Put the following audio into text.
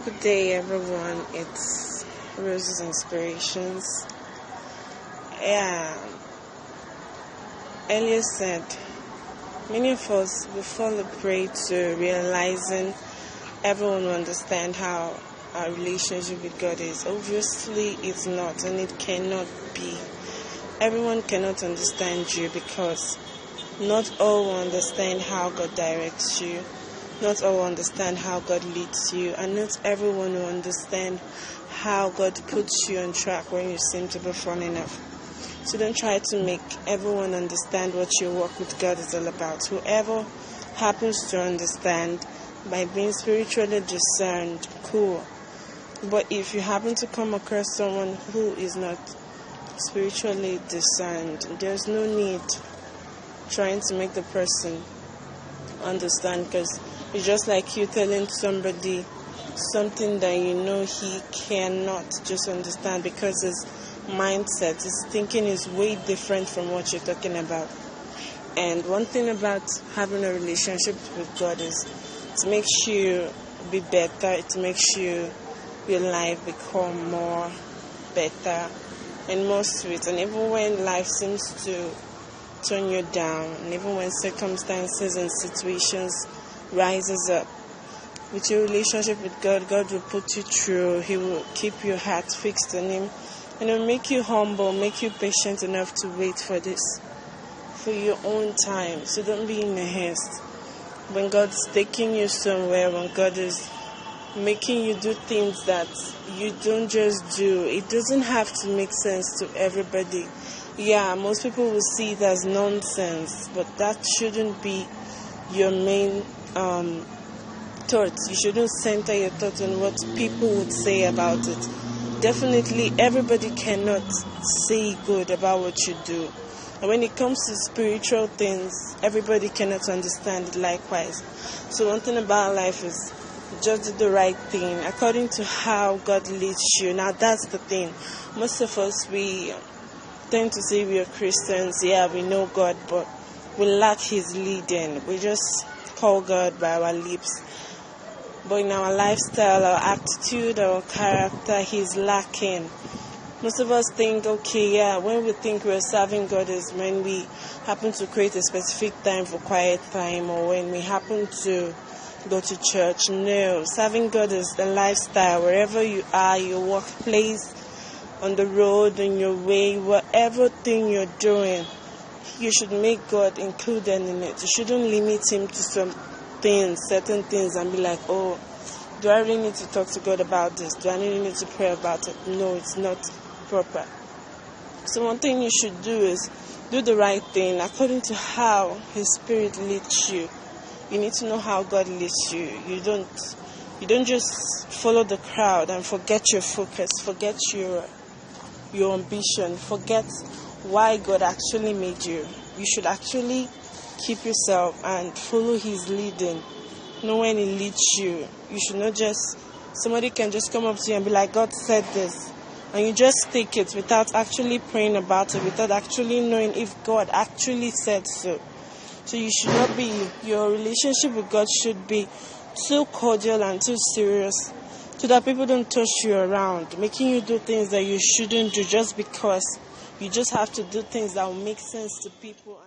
Good day, everyone. It's Rose's Inspirations. Yeah, earlier said, many of us will fall a prey to realizing everyone will understand how our relationship with God is. Obviously, it's not, and it cannot be. Everyone cannot understand you because not all will understand how God directs you. Not all will understand how God leads you, and not everyone will understand how God puts you on track when you seem to be falling off. So don't try to make everyone understand what your walk with God is all about. Whoever happens to understand by being spiritually discerned, cool. But if you happen to come across someone who is not spiritually discerned, there's no need trying to make the person understand, because it's just like you telling somebody something that you know he cannot just understand, because his mindset, his thinking is way different from what you're talking about. And one thing about having a relationship with God is it makes you be better, it makes your life become more better and more sweet. And even when life seems to turn you down, and even when circumstances and situations rises up, with your relationship with God, God will put you through. He will keep your heart fixed on Him, and it will make you humble, make you patient enough to wait for your own time. So don't be in a haste. When God's taking you somewhere, when God is making you do things that you don't just do, it doesn't have to make sense to everybody. Yeah, most people will see it as nonsense, but that shouldn't be your main thoughts. You shouldn't center your thoughts on what people would say about it. Definitely, everybody cannot say good about what you do. And when it comes to spiritual things, everybody cannot understand it likewise. So one thing about life is just do the right thing according to how God leads you. Now that's the thing. Most of us, we tend to say we are Christians, yeah, we know God, but we lack His leading. We just call God by our lips, but in our lifestyle, our attitude, our character, He's lacking. Most of us think, okay, yeah, when we think we're serving God is when we happen to create a specific time for quiet time, or when we happen to go to church. No, serving God is the lifestyle. Wherever you are, your workplace, on the road, in your way, whatever thing you're doing, you should make God included in it. You shouldn't limit Him to some things, certain things, and be like, oh, do I really need to talk to God about this? Do I really need to pray about it? No, it's not proper. So one thing you should do is do the right thing according to how His Spirit leads you. You need to know how God leads you. You don't just follow the crowd and forget your focus, forget your ambition, forget why God actually made you. You should actually keep yourself and follow His leading. Know when He leads you. You should not just, somebody can just come up to you and be like, God said this, and you just take it without actually praying about it, without actually knowing if God actually said so. So you should not be, your relationship with God should be too cordial and too serious, so that people don't touch you around, making you do things that you shouldn't do just because you just have to do things that will make sense to people.